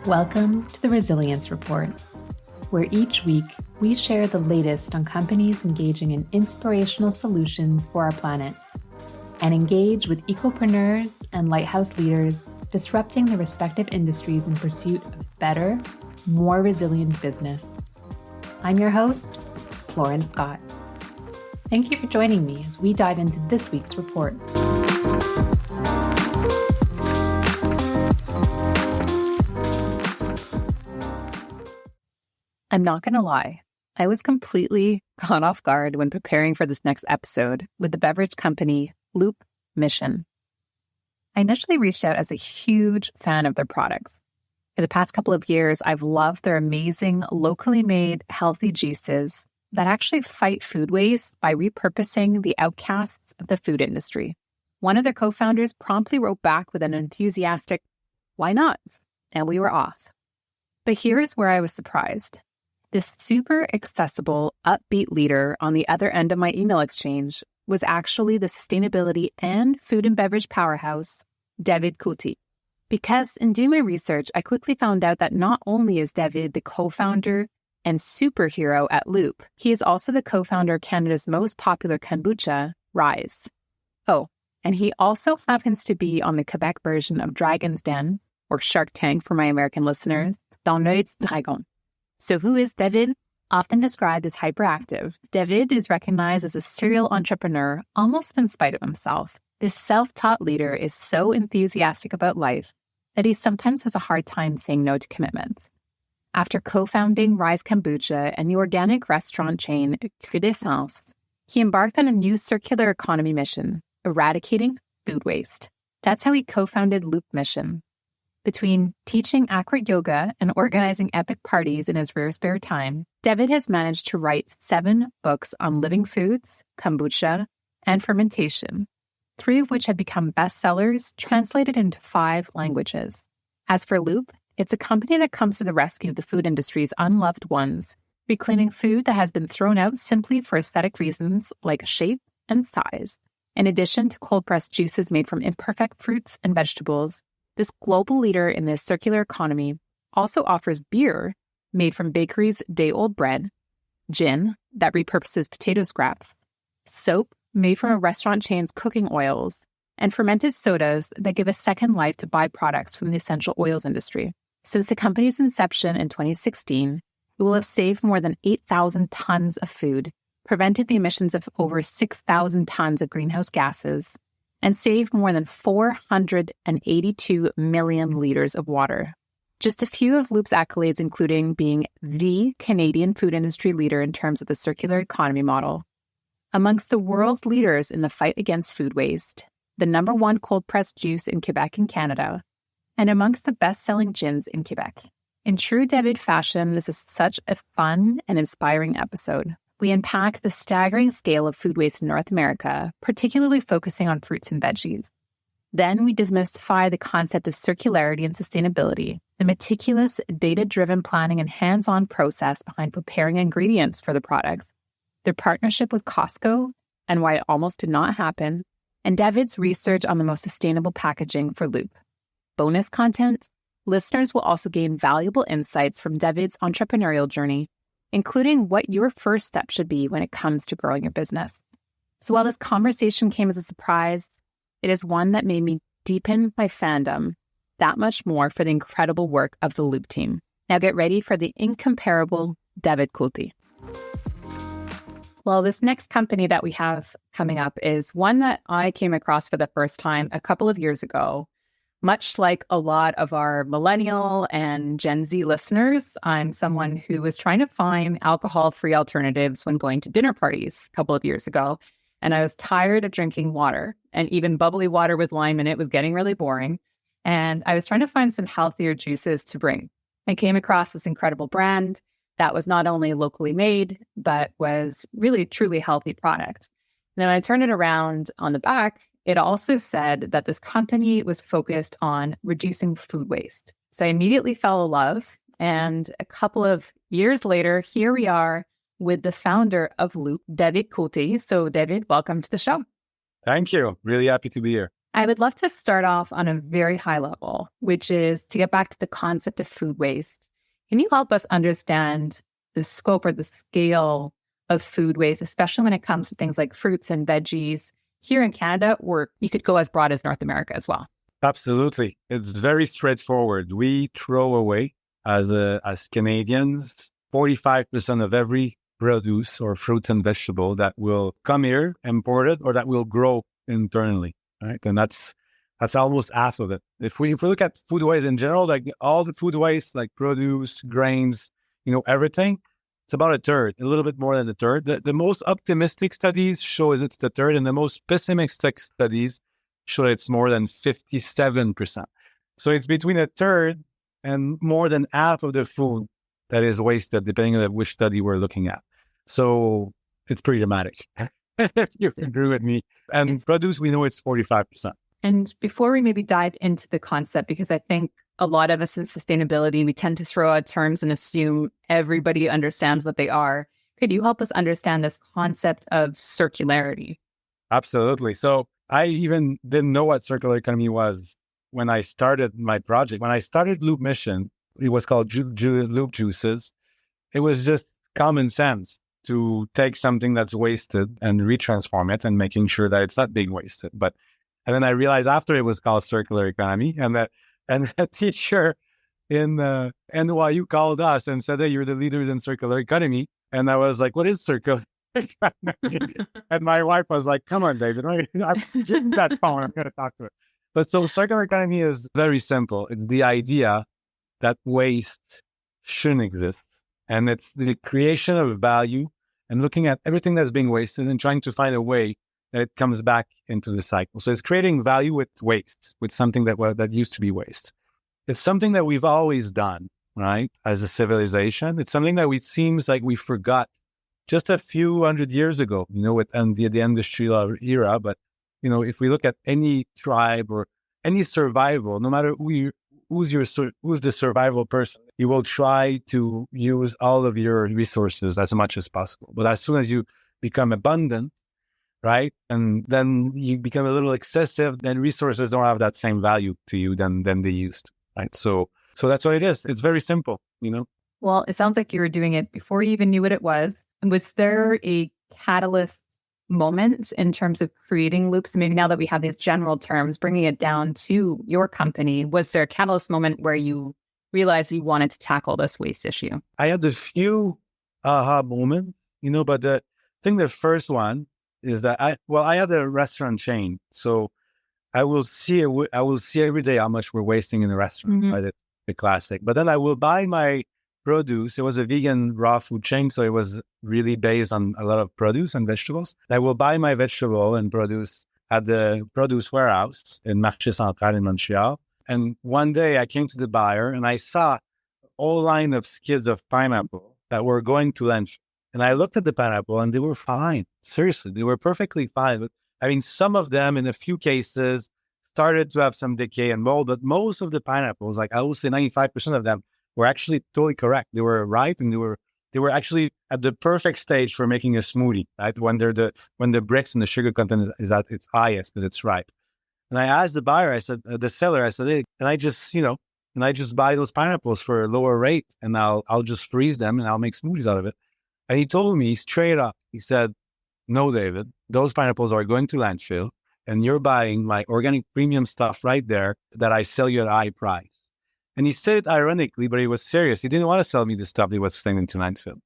Welcome to the Resilience Report, where each week we share the latest on companies engaging in inspirational solutions for our planet and engage with ecopreneurs and lighthouse leaders disrupting their respective industries in pursuit of better, more resilient business. I'm your host, Florence Scott. Thank you for joining me as we dive into this week's report. I'm not going to lie, I was completely caught off guard when preparing for this next episode with the beverage company Loop Mission. I initially reached out as a huge fan of their products. For the past couple of years, I've loved their amazing, locally made, healthy juices that actually fight food waste by repurposing the outcasts of the food industry. One of their co-founders promptly wrote back with an enthusiastic, "Why not?" And we were off. But here is where I was surprised. This super accessible, upbeat leader on the other end of my email exchange was actually the sustainability and food and beverage powerhouse, David Cote. Because in doing my research, I quickly found out that not only is David the co-founder and superhero at Loop, he is also the co-founder of Canada's most popular kombucha, Rise. Oh, and he also happens to be on the Quebec version of Dragon's Den, or Shark Tank for my American listeners, Dans l'œil du dragon. So who is David? Often described as hyperactive, David is recognized as a serial entrepreneur almost in spite of himself. This self-taught leader is so enthusiastic about life that he sometimes has a hard time saying no to commitments. After co-founding Rise Kombucha and the organic restaurant chain Crudessence, he embarked on a new circular economy mission, eradicating food waste. That's how he co-founded Loop Mission. Between teaching acroyoga and organizing epic parties in his rare spare time, David has managed to write 7 books on living foods, kombucha, and fermentation, 3 of which have become bestsellers translated into 5 languages. As for Loop, it's a company that comes to the rescue of the food industry's unloved ones, reclaiming food that has been thrown out simply for aesthetic reasons like shape and size. In addition to cold-pressed juices made from imperfect fruits and vegetables, this global leader in the circular economy also offers beer made from bakeries' day-old bread, gin that repurposes potato scraps, soap made from a restaurant chain's cooking oils, and fermented sodas that give a second life to byproducts from the essential oils industry. Since the company's inception in 2016, it will have saved more than 8,000 tons of food, prevented the emissions of over 6,000 tons of greenhouse gases, and saved more than 482 million liters of water. Just a few of Loop's accolades, including being the Canadian food industry leader in terms of the circular economy model, amongst the world's leaders in the fight against food waste, the #1 cold-pressed juice in Quebec and Canada, and amongst the best-selling gins in Quebec. In true David fashion, this is such a fun and inspiring episode. We unpack the staggering scale of food waste in North America, particularly focusing on fruits and veggies. Then we demystify the concept of circularity and sustainability, the meticulous, data-driven planning and hands-on process behind preparing ingredients for the products, their partnership with Costco and why it almost did not happen, and David's research on the most sustainable packaging for Loop. Bonus content: listeners will also gain valuable insights from David's entrepreneurial journey, including what your first step should be when it comes to growing your business. So while this conversation came as a surprise, it is one that made me deepen my fandom that much more for the incredible work of the Loop team. Now get ready for the incomparable David Cote. Well, this next company that we have coming up is one that I came across for the first time a couple of years ago. Much like a lot of our millennial and Gen Z listeners, I'm someone who was trying to find alcohol-free alternatives when going to dinner parties a couple of years ago. And I was tired of drinking water, and even bubbly water with lime in it was getting really boring. And I was trying to find some healthier juices to bring. I came across this incredible brand that was not only locally made, but was really, truly healthy product. Now, when I turned it around on the back, it also said that this company was focused on reducing food waste. So I immediately fell in love. And a couple of years later, here we are with the founder of Loop, David Cote. So David, welcome to the show. Thank you. Really happy to be here. I would love to start off on a very high level, which is to get back to the concept of food waste. Can you help us understand the scope or the scale of food waste, especially when it comes to things like fruits and veggies here in Canada, or you could go as broad as North America as well? Absolutely. It's very straightforward. We throw away, as Canadians, 45% of every produce or fruits and vegetable that will come here, imported, or that will grow internally, right? And that's almost half of it. If we look at food waste in general, like all the food waste, like produce, grains, everything, it's about a third, a little bit more than a third. The most optimistic studies show it's the third, and the most pessimistic studies show it's more than 57%. So it's between a third and more than half of the food that is wasted, depending on which study we're looking at. So it's pretty dramatic. If you agree with me. And produce, we know it's 45%. And before we maybe dive into the concept, because I think a lot of us in sustainability, we tend to throw out terms and assume everybody understands what they are. Could you help us understand this concept of circularity? Absolutely. So I even didn't know what circular economy was when I started my project. When I started Loop Mission, it was called Loop Juices. It was just common sense to take something that's wasted and retransform it and making sure that it's not being wasted. And then I realized after it was called circular economy, and a teacher in NYU called us and said, "Hey, you're the leaders in circular economy." And I was like, "What is circular economy?" And my wife was like, "Come on, David, I'm getting that phone. I'm going to talk to her." But so circular economy is very simple. It's the idea that waste shouldn't exist. And it's the creation of value and looking at everything that's being wasted and trying to find a way that it comes back into the cycle. So it's creating value with waste, with something that used to be waste. It's something that we've always done, right? As a civilization, it's something that it seems like we forgot just a few hundred years ago, with the industrial era. But, if we look at any tribe or any survival, no matter who's the survival person, you will try to use all of your resources as much as possible. But as soon as you become abundant, right, and then you become a little excessive, then resources don't have that same value to you than they used to, right? So that's what it is. It's very simple, Well, it sounds like you were doing it before you even knew what it was. Was there a catalyst moment in terms of creating loops? Maybe now that we have these general terms, bringing it down to your company, was there a catalyst moment where you realized you wanted to tackle this waste issue? I had a few aha moments, but the first one is that I had a restaurant chain. So I will see every day how much we're wasting in a restaurant, right? The classic. But then I will buy my produce. It was a vegan raw food chain, so it was really based on a lot of produce and vegetables. I will buy my vegetable and produce at the produce warehouse in Marché Central in Montreal. And one day I came to the buyer and I saw a whole line of skids of pineapple that were going to landfill. And I looked at the pineapple and they were fine. Seriously, they were perfectly fine. But I mean, some of them in a few cases started to have some decay and mold, but most of the pineapples, like I would say 95% of them, were actually totally correct. They were ripe and they were actually at the perfect stage for making a smoothie, right? When the bricks and the sugar content is at its highest because it's ripe. And I asked the buyer, the seller, hey, can I just buy those pineapples for a lower rate and I'll just freeze them and I'll make smoothies out of it. And he told me straight up, he said, "No, David, those pineapples are going to landfill and you're buying my organic premium stuff right there that I sell you at a high price." And he said it ironically, but he was serious. He didn't want to sell me the stuff he was sending to landfill.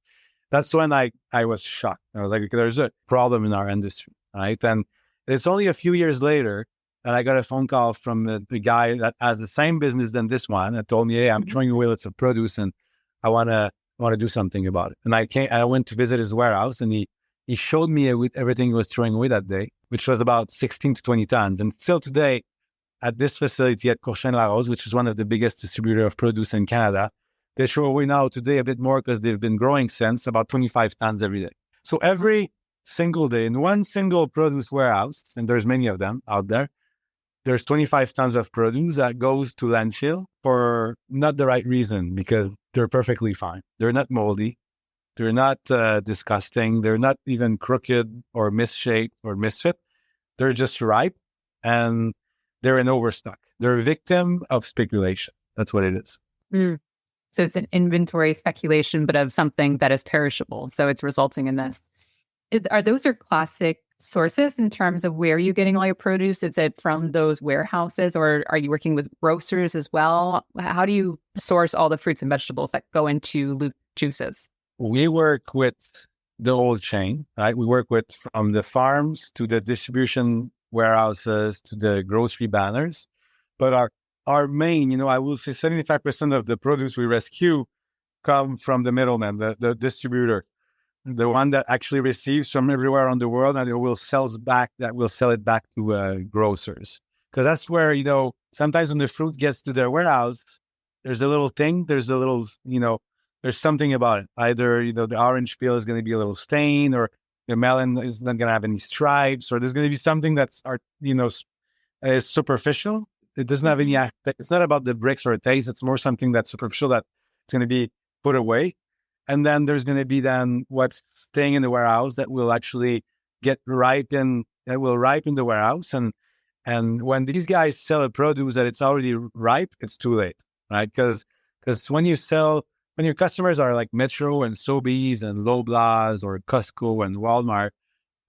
That's when I was shocked. I was like, okay, there's a problem in our industry, right? And it's only a few years later that I got a phone call from the guy that has the same business than this one that told me, "Hey, I'm throwing away lots of produce and I want to do something about it." And I went to visit his warehouse and he showed me everything he was throwing away that day, which was about 16 to 20 tons. And still today, at this facility at Courchaine-Larose, which is one of the biggest distributors of produce in Canada, they throw away now today a bit more because they've been growing since about 25 tons every day. So every single day in one single produce warehouse, and there's many of them out there, there's 25 tons of produce that goes to landfill for not the right reason, because they're perfectly fine. They're not moldy. They're not disgusting. They're not even crooked or misshaped or misfit. They're just ripe. And they're in overstock. They're a victim of speculation. That's what it is. Mm. So it's an inventory speculation, but of something that is perishable. So it's resulting in this. Are those your classic sources in terms of where you're getting all your produce? Is it from those warehouses, or are you working with grocers as well? How do you source all the fruits and vegetables that go into Loop juices? We work with the whole chain, right? We work with from the farms to the distribution warehouses to the grocery banners. But our main, I will say 75% of the produce we rescue come from the middleman, the distributor, the one that actually receives from everywhere around the world, and it will sell it back to grocers. Because that's where, sometimes when the fruit gets to their warehouse, there's something about it. Either, the orange peel is going to be a little stain, or the melon is not going to have any stripes, or there's going to be something that's, is superficial. It doesn't have any aspect. It's not about the bricks or a taste. It's more something that's superficial that it's going to be put away. And then there's going to be what's staying in the warehouse that will actually get ripen. That will ripen the warehouse. And when these guys sell a produce that it's already ripe, it's too late, right? Because when your customers are like Metro and Sobeys and Loblaws or Costco and Walmart,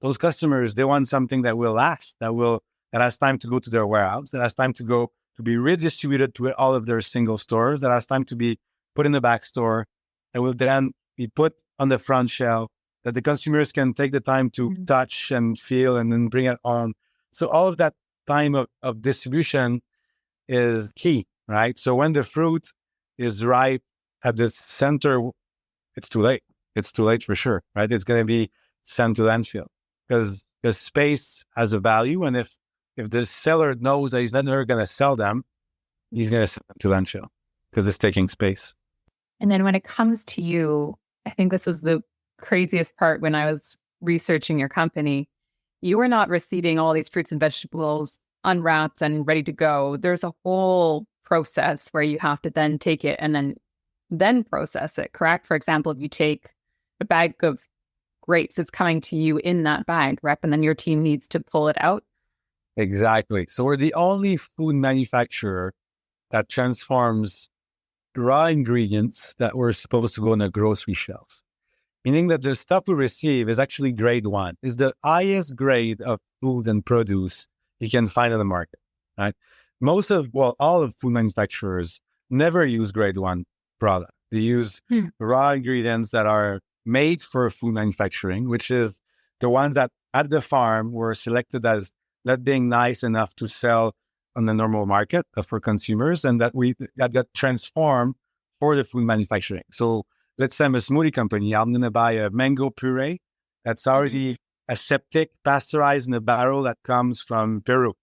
those customers, they want something that will last, that has time to go to their warehouse, that has time to go to be redistributed to all of their single stores, that has time to be put in the back store, that will then be put on the front shelf, that the consumers can take the time to touch and feel and then bring it on. So all of that time of distribution is key, right? So when the fruit is ripe at the center, it's too late. It's too late for sure, right? It's going to be sent to landfill because space has a value. And if the seller knows that he's never going to sell them, he's going to send them to landfill because it's taking space. And then when it comes to you, I think this was the craziest part when I was researching your company. You were not receiving all these fruits and vegetables unwrapped and ready to go. There's a whole process where you have to then take it and then process it, correct? For example, if you take a bag of grapes, it's coming to you in that bag, right? And then your team needs to pull it out. Exactly. So we're the only food manufacturer that transforms raw ingredients that were supposed to go on a grocery shelf. Meaning that the stuff we receive is actually grade 1. It's the highest grade of food and produce you can find on the market, right? All of food manufacturers never use grade 1 product. They use raw ingredients that are made for food manufacturing, which is the ones that at the farm were selected as not being nice enough to sell on the normal market for consumers, and that got transformed for the food manufacturing. So let's say I'm a smoothie company. I'm going to buy a mango puree that's already aseptic, pasteurized in a barrel that comes from Peru.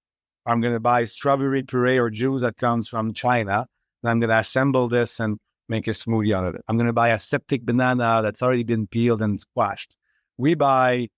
I'm going to buy strawberry puree or juice that comes from China, and I'm going to assemble this and make a smoothie out of it. I'm going to buy aseptic banana that's already been peeled and squashed. We buy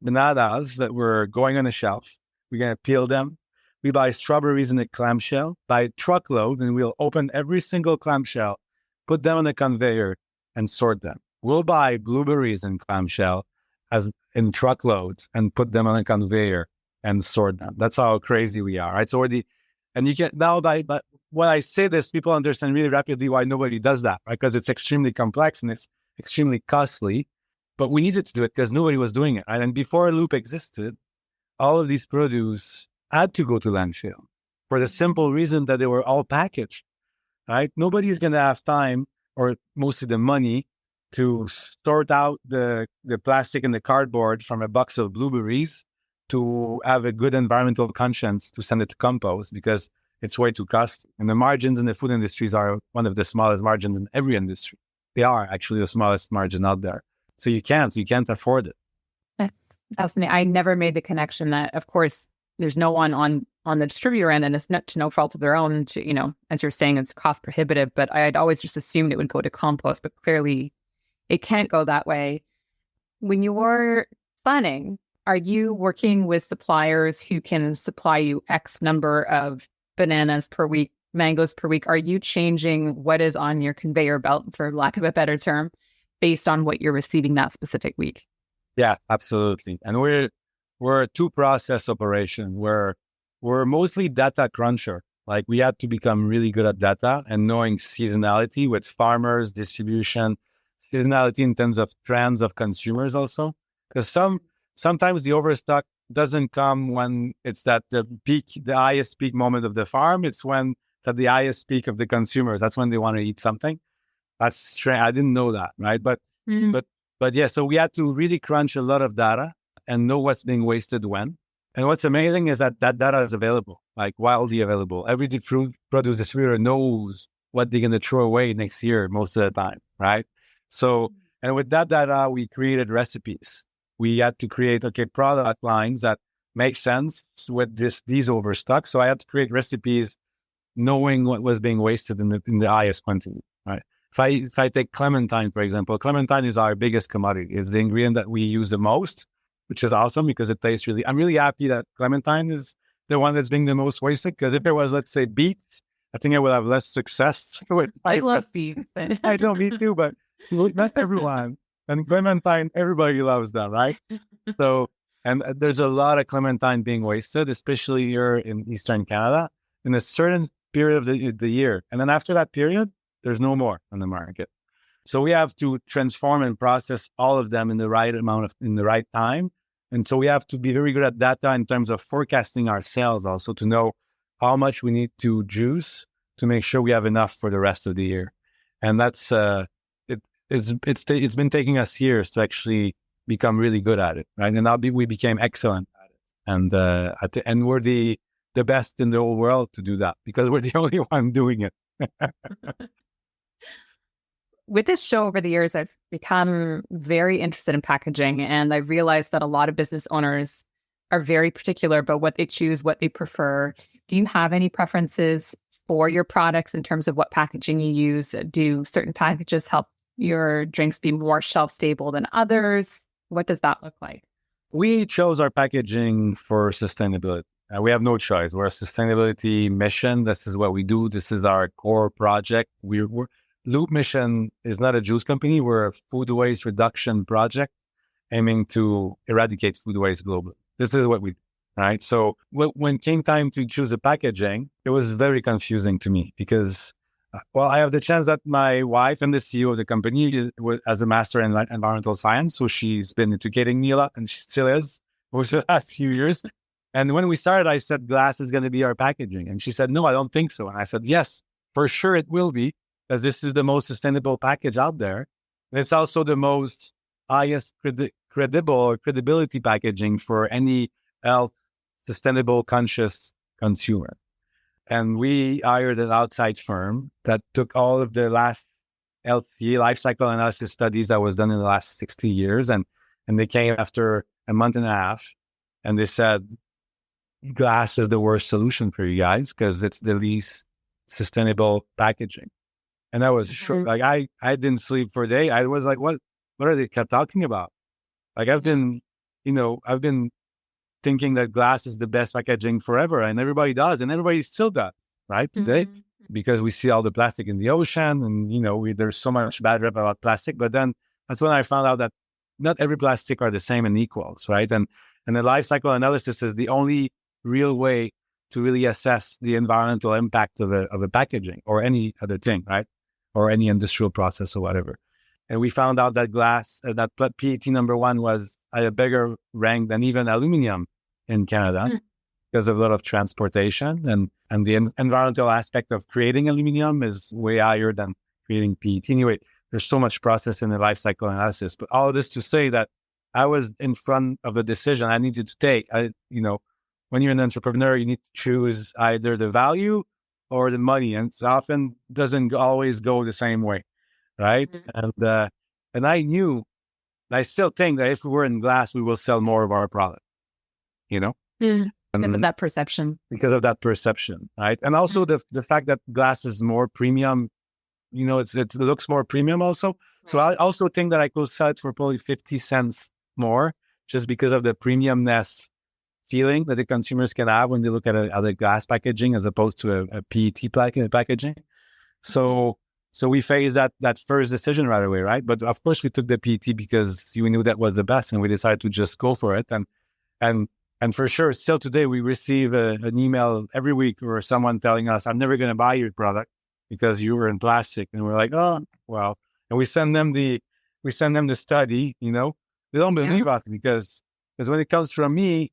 bananas that were going on a shelf. We're going to peel them. We buy strawberries in a clamshell by truckload, and we'll open every single clamshell, put them on a conveyor, and sort them. We'll buy blueberries in clamshell as in truckloads and put them on a conveyor and sort them. That's how crazy we are, right? So and you can now but when I say this, people understand really rapidly why nobody does that, right? Because it's extremely complex and it's extremely costly. But we needed to do it because nobody was doing it, right? And before Loop existed, all of these produce had to go to landfill for the simple reason that they were all packaged, right? Nobody's going to have time or mostly the money to sort out the plastic and the cardboard from a box of blueberries to have a good environmental conscience to send it to compost because it's way too costly. And the margins in the food industries are one of the smallest margins in every industry. They are actually the smallest margin out there. So you can't afford it. That's fascinating. I never made the connection that, of course, there's no one on the distributor end, and it's not to no fault of their own to, as you're saying, it's cost prohibitive, but I had always just assumed it would go to compost, but clearly it can't go that way. When you're planning, are you working with suppliers who can supply you X number of bananas per week, mangoes per week? Are you changing what is on your conveyor belt, for lack of a better term, based on what you're receiving that specific week? Yeah, absolutely. And we're a two-process operation where we're mostly data cruncher. Like we had to become really good at data and knowing seasonality with farmers, distribution, seasonality in terms of trends of consumers also. Because sometimes the overstock doesn't come when it's at the highest peak moment of the farm. It's when it's at the highest peak of the consumers. That's when they want to eat something. That's strange. I didn't know that, right? But yeah, so we had to really crunch a lot of data and know what's being wasted when. And what's amazing is that data is available, like widely available. Every fruit produce distributor knows what they're going to throw away next year most of the time, right? So, and with that data, we created recipes. We had to create, product lines that make sense with these overstock. So I had to create recipes knowing what was being wasted in the highest quantity, right? If I take clementine, for example, clementine is our biggest commodity. It's the ingredient that we use the most, which is awesome because it tastes I'm really happy that clementine is the one that's being the most wasted. Because if it was, let's say, beets, I think I would have less success with I love beets. I know, me too, but not everyone. And clementine, everybody loves them, right? So, and there's a lot of clementine being wasted, especially here in Eastern Canada, in a certain period of the year. And then after that period, there's no more on the market. So we have to transform and process all of them in the right amount in the right time. And so we have to be very good at data in terms of forecasting our sales also to know how much we need to juice to make sure we have enough for the rest of the year. And that's, it's been taking us years to actually become really good at it, right? And we became excellent at it. And we're the best in the whole world to do that because we're the only one doing it. With this show over the years, I've become very interested in packaging, and I've realized that a lot of business owners are very particular about what they choose, what they prefer. Do you have any preferences for your products in terms of what packaging you use? Do certain packages help your drinks be more shelf stable than others? What does that look like? We chose our packaging for sustainability. We have no choice. We're a sustainability mission. This is what we do. This is our core project. Loop Mission is not a juice company. We're a food waste reduction project aiming to eradicate food waste globally. This is what we do, right? So when it came time to choose a packaging, it was very confusing to me because, I have the chance that my wife and the CEO of the company has a master in environmental science. So she's been educating me a lot, and she still is over the last few years. And when we started, I said, glass is going to be our packaging. And she said, no, I don't think so. And I said, yes, for sure it will be, because this is the most sustainable package out there. And it's also the most highest credibility packaging for any health, sustainable, conscious consumer. And we hired an outside firm that took all of the last LCA, life cycle analysis studies that was done in the last 60 years. And they came after a month and a half and they said, glass is the worst solution for you guys because it's the least sustainable packaging. And I was sure, like I didn't sleep for a day. I was like, what are they talking about? Like I've been thinking that glass is the best packaging forever, and everybody does, and everybody still does, right? Today, because we see all the plastic in the ocean, and there's so much bad rep about plastic. But then that's when I found out that not every plastic are the same and equals, right? And the life cycle analysis is the only real way to really assess the environmental impact of a packaging or any other thing, right? Or any industrial process or whatever. And we found out that glass, that PET number one was at a bigger rank than even aluminum in Canada because of a lot of transportation and the environmental aspect of creating aluminum is way higher than creating PET. Anyway, there's so much process in the life cycle analysis. But all of this to say that I was in front of a decision I needed to take. When you're an entrepreneur, you need to choose either the value or the money, and it often doesn't always go the same way, right? And I knew, I still think that if we were in glass, we will sell more of our product, Because of that perception. Because of that perception, right? And also the fact that glass is more premium, it looks more premium also. Right. So I also think that I could sell it for probably 50 cents more just because of the premiumness feeling that the consumers can have when they look at a glass packaging as opposed to a PET packaging. So we faced that first decision right away, right? But of course we took the PET because we knew that was the best, and we decided to just go for it. And And for sure, still today, we receive an email every week or someone telling us, I'm never going to buy your product because you were in plastic. And we're like, oh, well, and we send them the study, you know, they don't believe us because when it comes from me,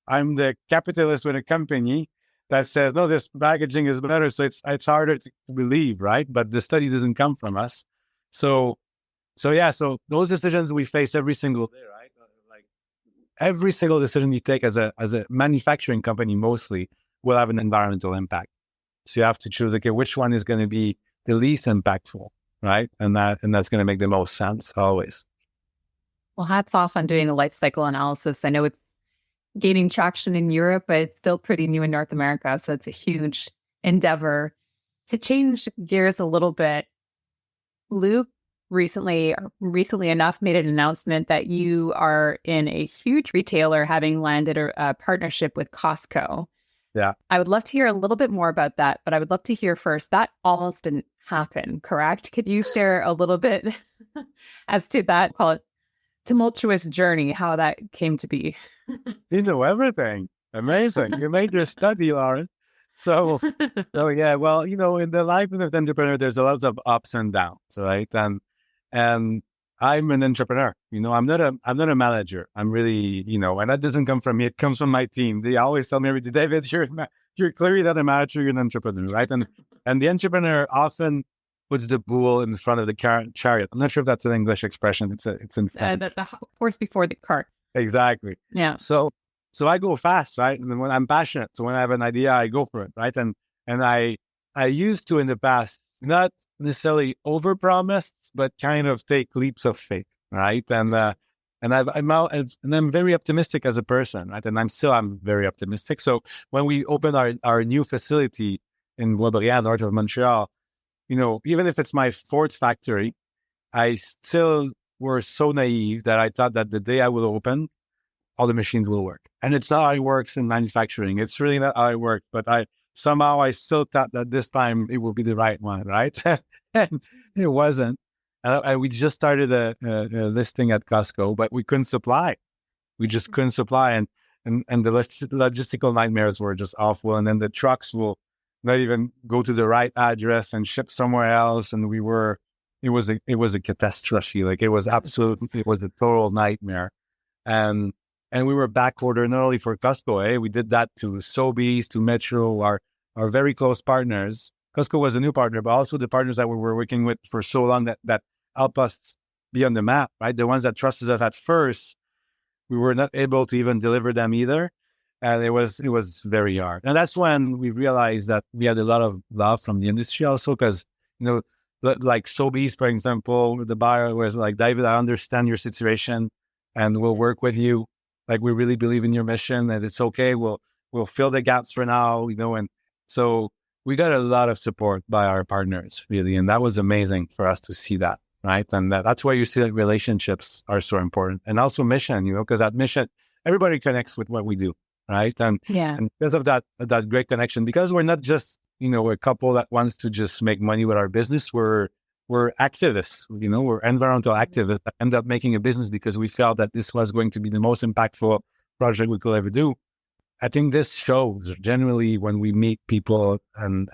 I'm the capitalist with a company that says, no, this packaging is better. So it's harder to believe, right? But the study doesn't come from us. So those decisions we face every single day, right? Like every single decision you take as a manufacturing company mostly will have an environmental impact. So you have to choose, okay, which one is going to be the least impactful, right? And that's going to make the most sense always. Well, hats off on doing the life cycle analysis. I know it's gaining traction in Europe, but it's still pretty new in North America. So it's a huge endeavor. To change gears a little bit, Luke recently enough made an announcement that you are in a huge retailer, having landed a partnership with Costco. Yeah. I would love to hear a little bit more about that, but I would love to hear first, that almost didn't happen, correct? Could you share a little bit as to that, call it tumultuous journey, how that came to be? You know everything. Amazing. You made your study, Lauren. So yeah, well, you know, in the life of an entrepreneur, there's a lot of ups and downs, right? And I'm an entrepreneur. You know, I'm not a manager. I'm really, you know, and that doesn't come from me. It comes from my team. They always tell me every day, David, you're clearly not a manager. You're an entrepreneur, right? And the entrepreneur often puts the bull in front of the chariot. I'm not sure if that's an English expression. It's in the horse before the cart. Exactly. Yeah. So I go fast, right? And when I'm passionate, so when I have an idea, I go for it, right? And I used to in the past not necessarily overpromise, but kind of take leaps of faith, right? And I'm very optimistic as a person, right? And I'm very optimistic. So when we open our new facility in Boisbriand, north of Montreal, you know, even if it's my fourth factory, I still were so naive that I thought that the day I will open, all the machines will work. And it's not how it works in manufacturing. It's really not how it works. But I still thought that this time it will be the right one, right? And it wasn't. And we just started a listing at Costco, but we couldn't supply. We just couldn't supply. And the logistical nightmares were just awful. And then the trucks will not even go to the right address and ship somewhere else. And it was a catastrophe. Like it was a total nightmare. And we were back ordered not only for Costco, we did that to Sobeys, to Metro, our very close partners. Costco was a new partner, but also the partners that we were working with for so long that helped us be on the map, right? The ones that trusted us at first, we were not able to even deliver them either. And it was very hard. And that's when we realized that we had a lot of love from the industry also, because, you know, like Sobeys, for example, the buyer was like, David, I understand your situation and we'll work with you. Like, we really believe in your mission and it's okay. We'll fill the gaps for now, you know. And so we got a lot of support by our partners, really. And that was amazing for us to see that, right? And that's why you see that relationships are so important. And also mission, you know, because that mission, everybody connects with what we do, right? And because of that great connection, because we're not just, you know, a couple that wants to just make money with our business, we're activists, you know, we're environmental activists that end up making a business because we felt that this was going to be the most impactful project we could ever do. I think this shows generally when we meet people and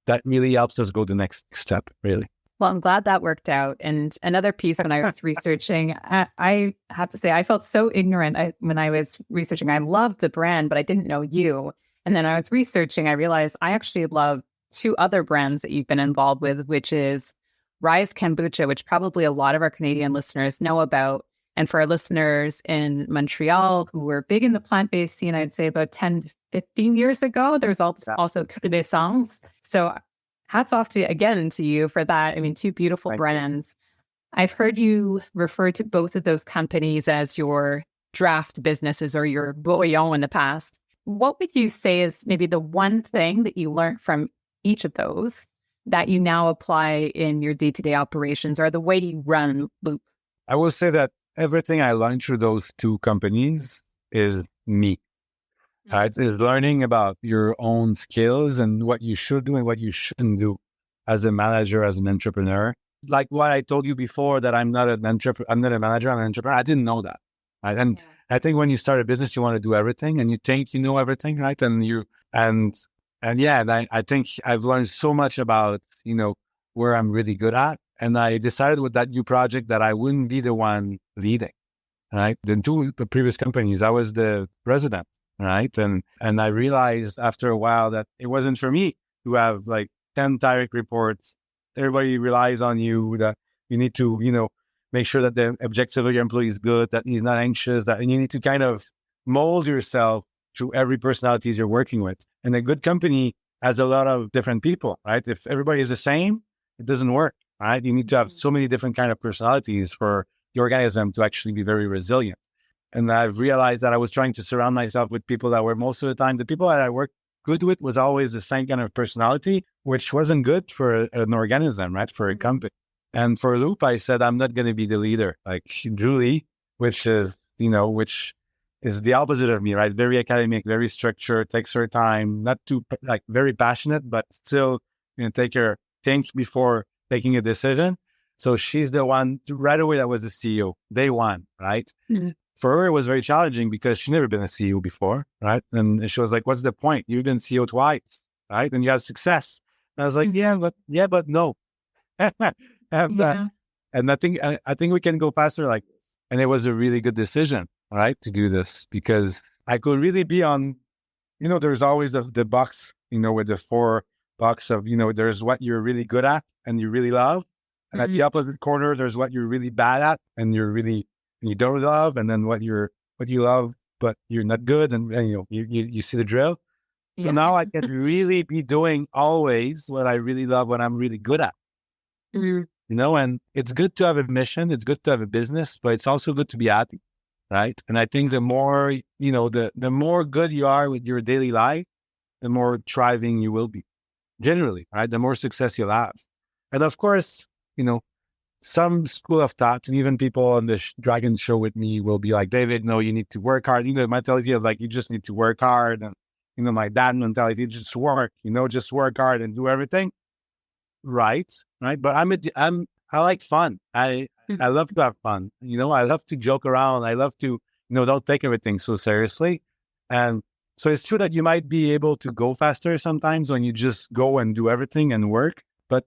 that really helps us go the next step, really. Well, I'm glad that worked out. And another piece when I was researching, I have to say, I felt so ignorant when I was researching. I loved the brand, but I didn't know you. And then I was researching, I realized I actually love two other brands that you've been involved with, which is Rise Kombucha, which probably a lot of our Canadian listeners know about. And for our listeners in Montreal who were big in the plant-based scene, I'd say about 10 to 15 years ago, there's also Crudessence. So hats off to you for that. I mean, two beautiful brands. I've heard you refer to both of those companies as your draft businesses or your bouillon in the past. What would you say is maybe the one thing that you learned from each of those that you now apply in your day-to-day operations or the way you run Loop? I will say that everything I learned through those two companies is me. Right? It's learning about your own skills and what you should do and what you shouldn't do as a manager, as an entrepreneur. Like what I told you before, that I'm not a manager, I'm an entrepreneur. I didn't know that. right? And I think when you start a business, you want to do everything, and you think you know everything, right? And I think I've learned so much about where I'm really good at, and I decided with that new project that I wouldn't be the one leading, right? The previous companies, I was the president, right? And I realized after a while that it wasn't for me to have like 10 direct reports. Everybody relies on you, that you need to, make sure that the objective of your employee is good, that he's not anxious, that you need to kind of mold yourself through every personalities you're working with. And a good company has a lot of different people, right? If everybody is the same, it doesn't work, right? You need to have so many different kind of personalities for the organism to actually be very resilient. And I've realized that I was trying to surround myself with people that were most of the time, the people that I worked good with was always the same kind of personality, which wasn't good for an organism, right? For a company. And for Loop, I said, I'm not going to be the leader. Like Julie, which is the opposite of me, right? Very academic, very structured, takes her time, not too very passionate, but still, take her think before taking a decision. So she's the one right away that was the CEO, day one, right? Mm-hmm. For her, it was very challenging because she'd never been a CEO before, right? And she was like, what's the point? You've been CEO twice, right? And you had success. And I was like, but no. And I think we can go faster like this. And it was a really good decision, right, to do this, because I could really be on, there's always the box, with the 4 box of, there's what you're really good at and you really love. And at the opposite corner, there's what you're really bad at and you don't love. And then what you love, but you're not good. And you see the drill. So now I can really be doing always what I really love, what I'm really good at. And it's good to have a mission, it's good to have a business, but it's also good to be happy, right? And I think the more, the more good you are with your daily life, the more thriving you will be, generally, right? The more success you'll have. And of course, some school of thought, and even people on the Dragon show with me will be like, David, no, you need to work hard. The mentality of like, you just need to work hard. And, my dad mentality, just work, just work hard and do everything. Right. But I like fun. I love to have fun. I love to joke around. I love to, don't take everything so seriously. And so it's true that you might be able to go faster sometimes when you just go and do everything and work. But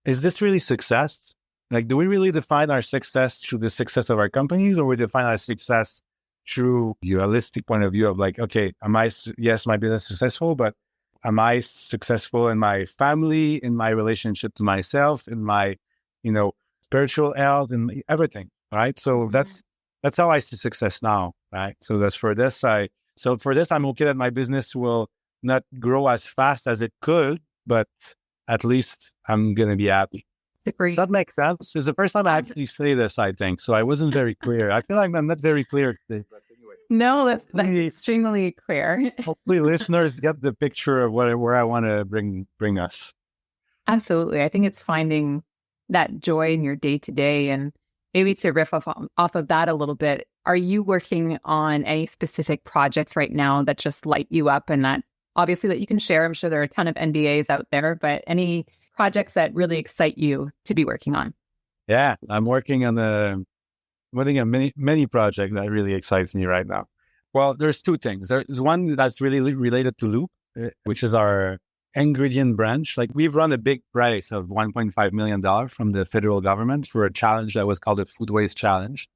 is this really success? Like, do we really define our success through the success of our companies, or we define our success through a holistic point of view of like, okay, yes, my business is successful, but am I successful in my family, in my relationship to myself, in my, spiritual health, and everything, right? So that's how I see success now, right? So for this, I'm okay that my business will not grow as fast as it could, but at least I'm going to be happy. Does that make sense? It's the first time I actually say this, I think. So I wasn't very clear. I feel like I'm not very clear today, but anyway. No, that's extremely clear. Hopefully listeners get the picture of where I want to bring us. Absolutely. I think it's finding that joy in your day-to-day. And maybe to riff off of that a little bit, are you working on any specific projects right now that just light you up, and that obviously that you can share? I'm sure there are a ton of NDAs out there, but any projects that really excite you to be working on? Yeah, I'm working on many project that really excites me right now. Well, there's 2 things. There's one that's really related to Loop, which is our ingredient branch. Like, we've run a big prize of $1.5 million from the federal government for a challenge that was called the Food Waste Challenge.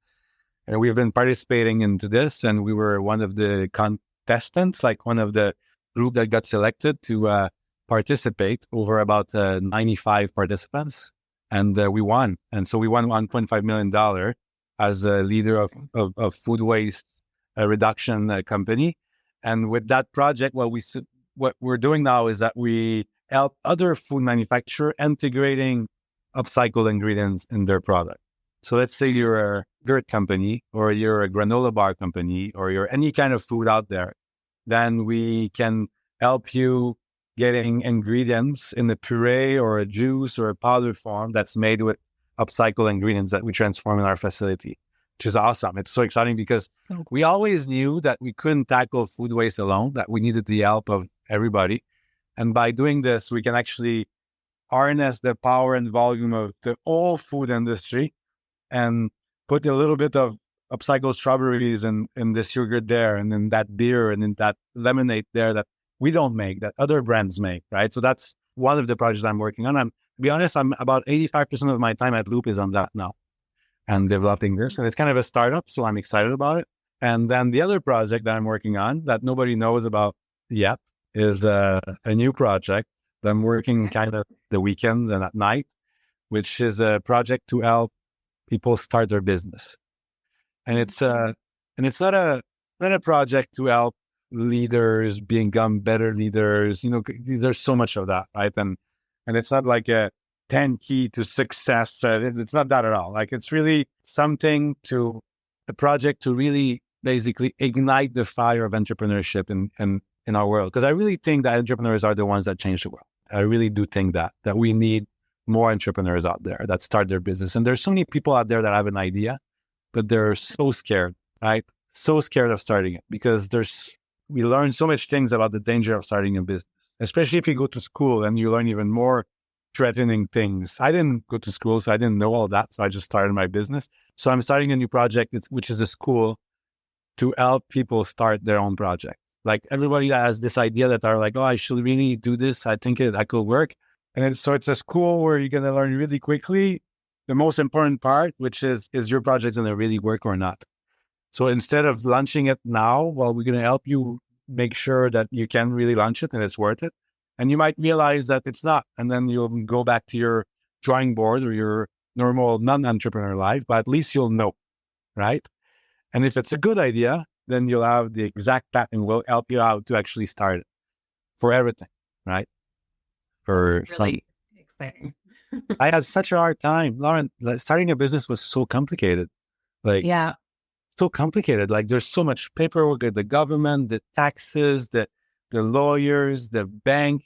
And we've been participating into this, and we were one of the contestants, like one of the group that got selected to participate over about 95 participants. And we won. And so we won $1.5 million as a leader of food waste reduction company. And with that project, what we're doing now is that we help other food manufacturers integrating upcycled ingredients in their product. So let's say you're a yogurt company, or you're a granola bar company, or you're any kind of food out there. Then we can help you getting ingredients in a puree or a juice or a powder form that's made with upcycled ingredients that we transform in our facility, which is awesome. It's so exciting because we always knew that we couldn't tackle food waste alone, that we needed the help of everybody. And by doing this, we can actually harness the power and volume of the whole food industry and put a little bit of upcycle strawberries and this yogurt there, and then that beer, and then that lemonade there that we don't make, that other brands make, right? So that's one of the projects I'm working on. To be honest, I'm about 85% of my time at Loop is on that now and developing this. And it's kind of a startup, so I'm excited about it. And then the other project that I'm working on that nobody knows about yet is a new project that I'm working kind of the weekends and at night, which is a project to help people start their business. And it's not a project to help leaders become better leaders. You know, there's so much of that, right? And it's not like a 10 key to success. It's not that at all. Like, it's really a project to really basically ignite the fire of entrepreneurship in our world. Because I really think that entrepreneurs are the ones that change the world. I really do think that we need more entrepreneurs out there that start their business. And there's so many people out there that have an idea, but they're so scared, right? So scared of starting it because we learn so much things about the danger of starting a business, especially if you go to school and you learn even more threatening things. I didn't go to school, so I didn't know all that. So I just started my business. So I'm starting a new project, which is a school to help people start their own projects. Like, everybody that has this idea that are like, oh, I should really do this. I think that could work. And so it's a school where you're going to learn really quickly the most important part, which is your project going to really work or not? So instead of launching it now, well, we're going to help you make sure that you can really launch it and it's worth it. And you might realize that it's not. And then you'll go back to your drawing board or your normal non-entrepreneur life, but at least you'll know, right? And if it's a good idea, then you'll have the exact path and we'll help you out to actually start it for everything, right? For really exciting. I had such a hard time, Lauren. Starting a business was so complicated. So complicated. Like, there's so much paperwork at the government, the taxes, the lawyers, the bank.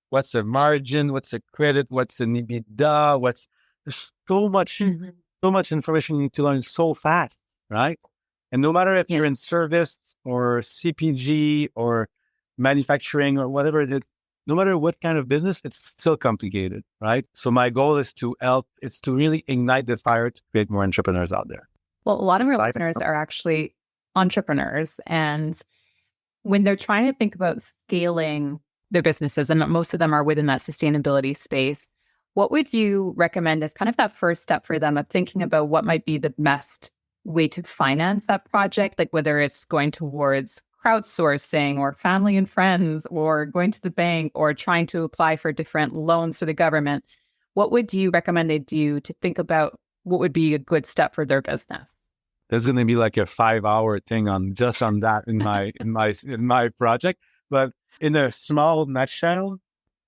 What's the margin? What's the credit? What's the EBITDA? There's so much information you need to learn so fast, right? And no matter if you're in service or CPG or manufacturing or whatever it is, no matter what kind of business, it's still complicated, right? So my goal is to really ignite the fire to create more entrepreneurs out there. Well, a lot of our listeners are actually entrepreneurs. And when they're trying to think about scaling their businesses, and most of them are within that sustainability space, what would you recommend as kind of that first step for them of thinking about what might be the best way to finance that project? Like, whether it's going towards crowdsourcing or family and friends or going to the bank or trying to apply for different loans to the government, what would you recommend they do to think about what would be a good step for their business? There's going to be like a 5-hour thing on that in my project. But in a small nutshell,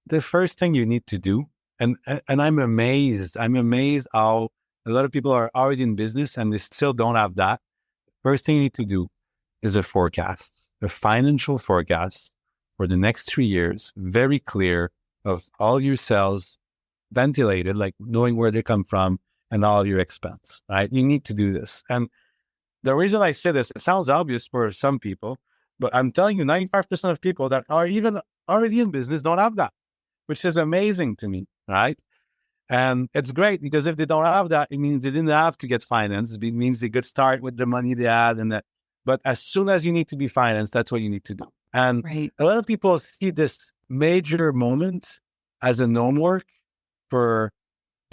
the first thing you need to do, and I'm amazed how a lot of people are already in business and they still don't have that. First thing you need to do is a financial forecast for the next 3 years, very clear, of all your sales, ventilated, like knowing where they come from and all your expense, right? You need to do this. And the reason I say this, it sounds obvious for some people, but I'm telling you, 95% of people that are even already in business don't have that, which is amazing to me, right? And it's great because if they don't have that, it means they didn't have to get financed. It means they could start with the money they had. But as soon as you need to be financed, that's what you need to do. And a lot of people see this major moment as a homework to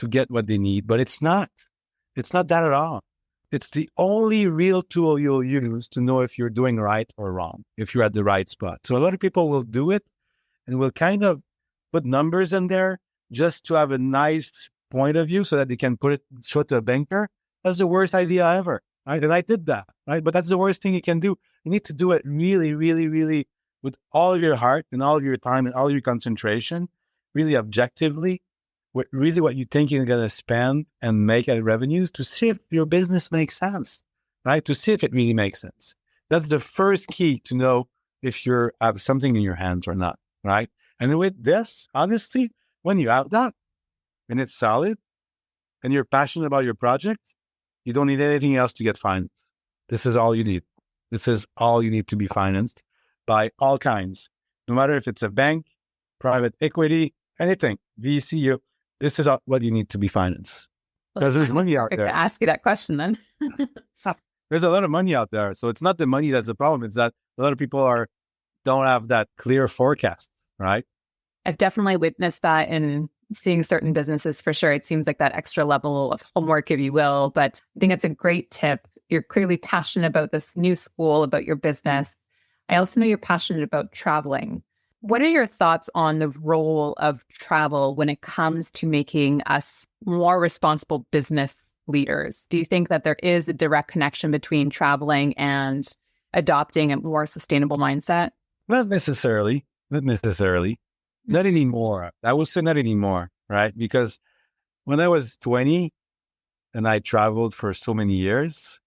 get what they need, but it's not. It's not that at all. It's the only real tool you'll use to know if you're doing right or wrong, if you're at the right spot. So a lot of people will do it and will kind of put numbers in there just to have a nice point of view so that they can show it to a banker. That's the worst idea ever, right? And I did that, right? But that's the worst thing you can do. You need to do it really, really, really with all of your heart and all of your time and all your concentration, really objectively, with really what you think you're going to spend and make at revenues to see if your business makes sense, right? To see if it really makes sense. That's the first key to know if you have something in your hands or not, right? And with this, honestly, when you have that and it's solid and you're passionate about your project, you don't need anything else to get financed. This is all you need. This is all you need to be financed by all kinds, no matter if it's a bank, private equity, anything, VC. This is what you need to be financed. Because there's money out there. To ask you that question then. there's a lot of money out there. So it's not the money that's the problem. It's that a lot of people don't have that clear forecast, right? I've definitely witnessed that in seeing certain businesses for sure. It seems like that extra level of homework, if you will. But I think it's a great tip. You're clearly passionate about this new school, about your business. I also know you're passionate about traveling. What are your thoughts on the role of travel when it comes to making us more responsible business leaders? Do you think that there is a direct connection between traveling and adopting a more sustainable mindset? Not necessarily. Not anymore. I will say not anymore, right? Because when I was 20 and I traveled for so many years,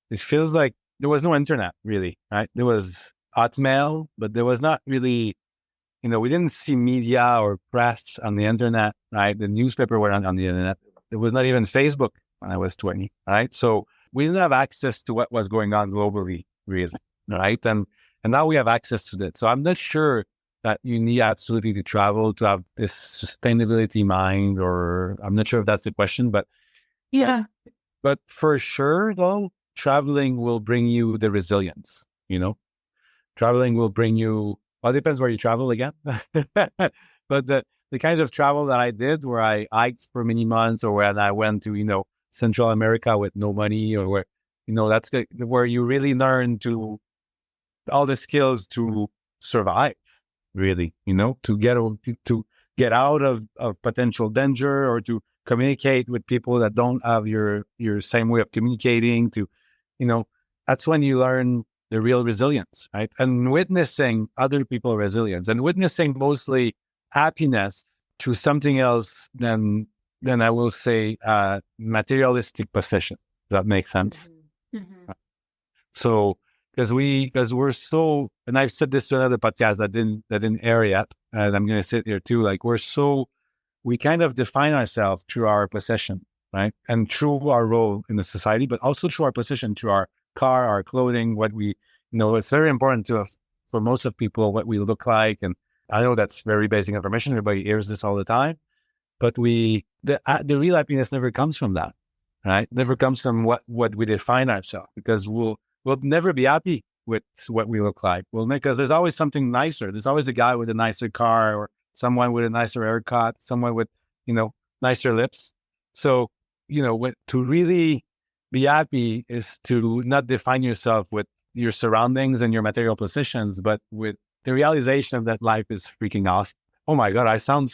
it feels like there was no internet really, right? There was Hotmail, but there was not really, we didn't see media or press on the internet, right? The newspaper were on the internet. There was not even Facebook when I was 20, right? So we didn't have access to what was going on globally, really, right? And now we have access to that. So I'm not sure that you need absolutely to travel to have this sustainability mind, or I'm not sure if that's the question, but yeah. But for sure, though, traveling will bring you the resilience, Traveling will bring you, well, it depends where you travel again. But the kinds of travel that I did where I hiked for many months, or when I went to, Central America with no money, or where, that's where you really learn to all the skills to survive, really, to get out of potential danger, or to communicate with people that don't have your same way of communicating, that's when you learn the real resilience, right? And witnessing other people's resilience, and witnessing mostly happiness through something else than I will say materialistic possession. Does that make sense? Mm-hmm. So because we're so, and I've said this to another podcast that didn't air yet, and I'm going to sit here too. Like we kind of define ourselves through our possession, right? And through our role in the society, but also through our possession, through our car, our clothing, what we, it's very important to us, for most of people, what we look like. And I know that's very basic information. Everybody hears this all the time, but the real happiness never comes from that, right? Never comes from what we define ourselves, because we'll never be happy with what we look like. Because there's always something nicer. There's always a guy with a nicer car, or someone with a nicer haircut, someone with, nicer lips. So, to really be happy is to not define yourself with your surroundings and your material possessions, but with the realization that life is freaking awesome. Oh my God, I sound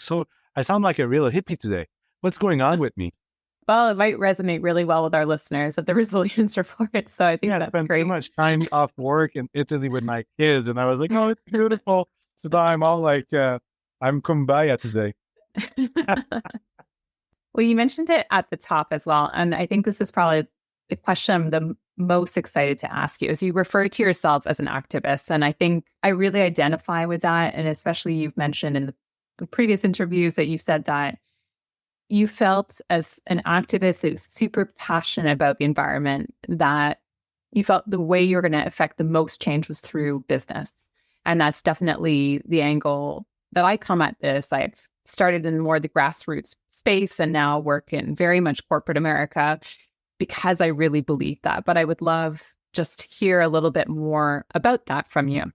like a real hippie today. What's going on with me? Well, it might resonate really well with our listeners at the Resilience Report. So I think that's spent great. Too much time off work in Italy with my kids, and I was like, "Oh, it's beautiful." So now I'm all like, "I'm kumbaya today." Well, you mentioned it at the top as well, and I think this is probably the question I'm the most excited to ask you. As you refer to yourself as an activist, and I think I really identify with that, and especially you've mentioned in the previous interviews that you said that you felt as an activist who's super passionate about the environment, that you felt the way you're going to affect the most change was through business. And that's definitely the angle that I come at this. I've started in more the grassroots space and now work in very much corporate America because I really believe that. But I would love just to hear a little bit more about that from you.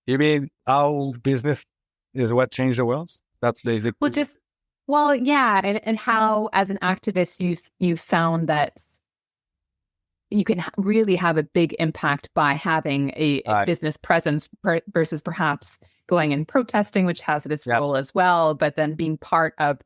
You mean how business is what changed the world? That's basically... Well, yeah. And how, as an activist, you found that you can really have a big impact by having a business presence versus perhaps going and protesting, which has its role as well, but then being part of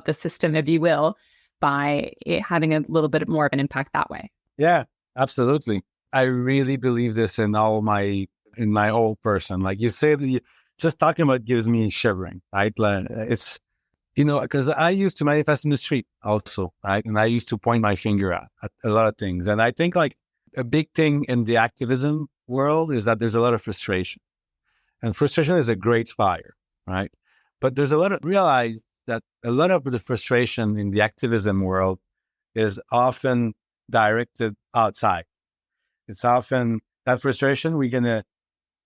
the system, if you will, by having a little bit more of an impact that way. Yeah, absolutely. I really believe this in my whole person. Like you say, just talking about gives me shivering, right? It's, because I used to manifest in the street also, right? And I used to point my finger at a lot of things. And I think like a big thing in the activism world is that there's a lot of frustration. And frustration is a great fire, right? But there's realize that a lot of the frustration in the activism world is often directed outside. It's often that frustration, we're going to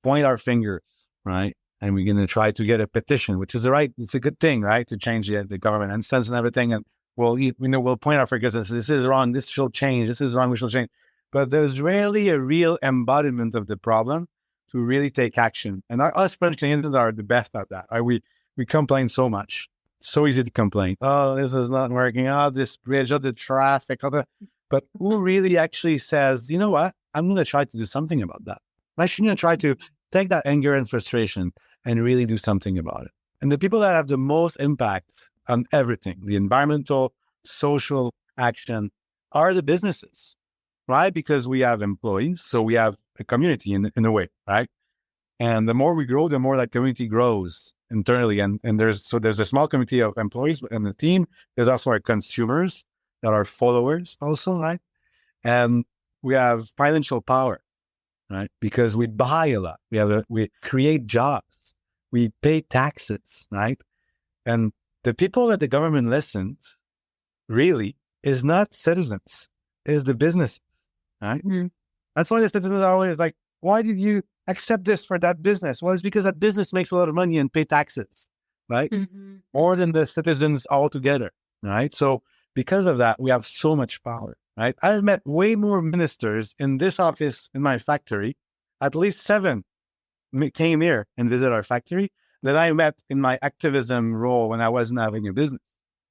point our fingers, right? And we're going to try to get a petition, which is it's a good thing, right? To change the government instance and everything. And we'll point our fingers and say, this is wrong, this shall change, this is wrong, we shall change. but there's rarely a real embodiment of the problem to really take action. And us French Canadians are the best at that. Right? We complain so much. So easy to complain. Oh, this is not working. Oh, this bridge, oh, the traffic. But who really actually says, you know what? I'm going to try to do something about that. I'm actually going to try to take that anger and frustration and really do something about it. And the people that have the most impact on everything, the environmental, social action, are the businesses, right? Because we have employees, so we have a community in a way, right? And the more we grow, the more that community grows internally. And there's a small community of employees in the team. There's also our consumers that are followers also, right? And we have financial power, right? Because we buy a lot. We create jobs. We pay taxes, right? And the people that the government listens really is not citizens, is the businesses, right? Mm-hmm. That's why the citizens are always like, why did you accept this for that business? Well, it's because that business makes a lot of money and pay taxes, right? Mm-hmm. More than the citizens altogether, right? So because of that, we have so much power, right? I've met way more ministers in this office in my factory. At least 7 came here and visit our factory that I met in my activism role when I wasn't having a business,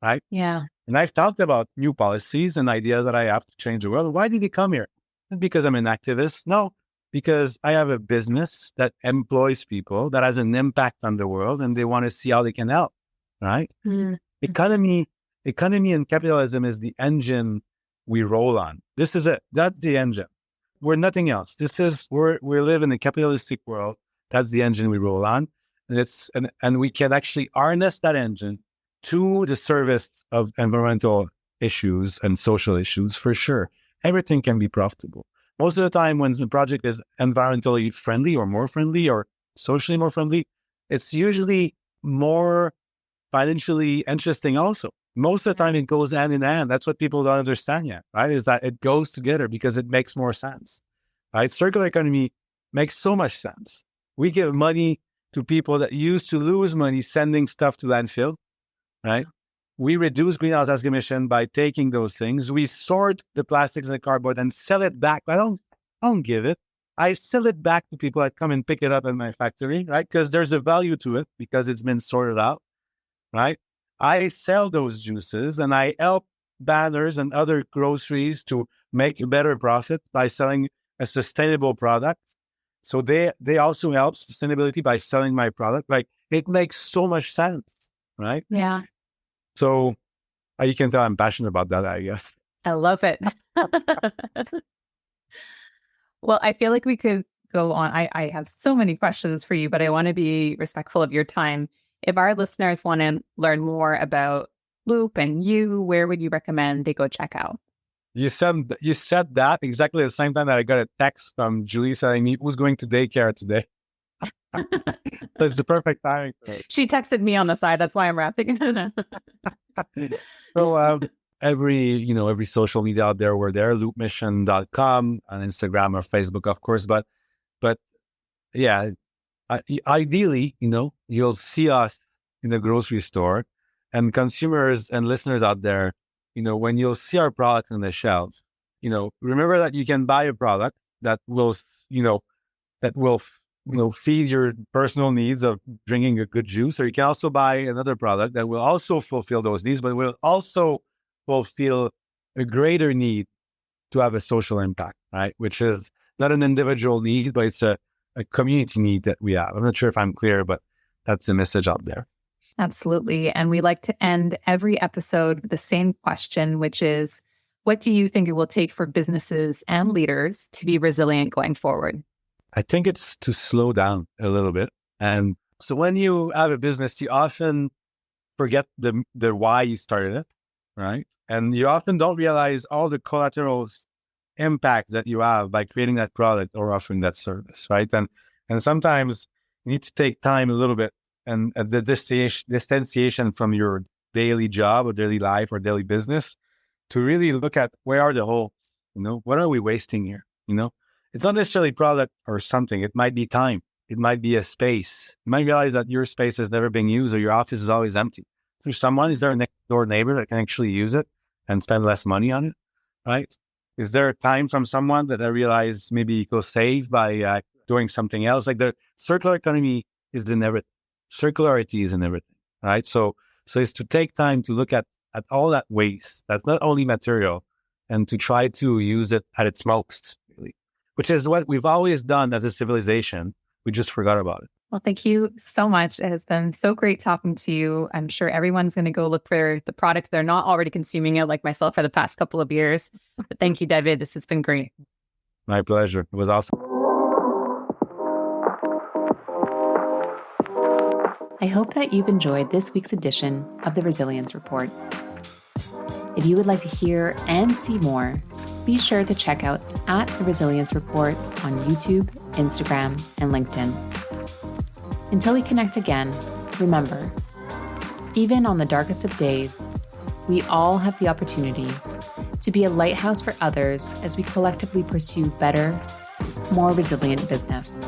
right? Yeah. And I've talked about new policies and ideas that I have to change the world. Why did they come here? Not because I'm an activist. No, because I have a business that employs people, that has an impact on the world, and they want to see how they can help, right? Mm-hmm. Economy and capitalism is the engine we roll on. This is it. That's the engine. We're nothing else. We live in a capitalistic world. That's the engine we roll on. And we can actually harness that engine to the service of environmental issues and social issues for sure. Everything can be profitable. Most of the time when the project is environmentally friendly or more friendly or socially more friendly, it's usually more financially interesting also. Most of the time it goes hand in hand. That's what people don't understand yet, right? Is that it goes together because it makes more sense, right? Circular economy makes so much sense. We give money to people that used to lose money sending stuff to landfill, right? We reduce greenhouse gas emission by taking those things. We sort the plastics and the cardboard and sell it back. I don't give it. I sell it back to people that come and pick it up in my factory, right? Because there's a value to it because it's been sorted out, right? I sell those juices and I help banners and other groceries to make a better profit by selling a sustainable product. So they also help sustainability by selling my product. Like, it makes so much sense, right? Yeah. So you can tell I'm passionate about that, I guess. I love it. Well, I feel like we could go on. I have so many questions for you, but I want to be respectful of your time. If our listeners want to learn more about Loop and you, where would you recommend they go check out? You said that exactly at the same time that I got a text from Julie saying, who's going to daycare today? It's the perfect timing for it. She texted me on the side. That's why I'm rapping. So every social media out there, we're there, loopmission.com on Instagram or Facebook, of course. But yeah, ideally, you'll see us in the grocery store, and consumers and listeners out there, when you'll see our product on the shelves, remember that you can buy a product that will feed your personal needs of drinking a good juice, or you can also buy another product that will also fulfill those needs, but will also fulfill a greater need to have a social impact, right? Which is not an individual need, but it's a community need that we have. I'm not sure if I'm clear, but that's the message out there. Absolutely. And we like to end every episode with the same question, which is, what do you think it will take for businesses and leaders to be resilient going forward? I think it's to slow down a little bit. And so when you have a business, you often forget the why you started it, right? And you often don't realize all the collateral impact that you have by creating that product or offering that service, right? And sometimes you need to take time a little bit and the distanciation from your daily job or daily life or daily business to really look at where are the holes, what are we wasting here, It's not necessarily product or something. It might be time. It might be a space. You might realize that your space has never been used or your office is always empty. Is there a next door neighbor that can actually use it and spend less money on it, right? Is there a time from someone that I realize maybe you could save by doing something else? Like the circular economy is in everything. Circularity is in everything, right? So it's to take time to look at all that waste. That's not only material, and to try to use it at its most, really, which is what we've always done as a civilization. We just forgot about it. Well, thank you so much. It has been so great talking to you. I'm sure everyone's going to go look for the product. They're not already consuming it like myself for the past couple of years. But thank you, David. This has been great. My pleasure. It was awesome. I hope that you've enjoyed this week's edition of the Resilience Report. If you would like to hear and see more, be sure to check out @The Resilience Report on YouTube, Instagram, and LinkedIn. Until we connect again, remember, even on the darkest of days, we all have the opportunity to be a lighthouse for others as we collectively pursue better, more resilient business.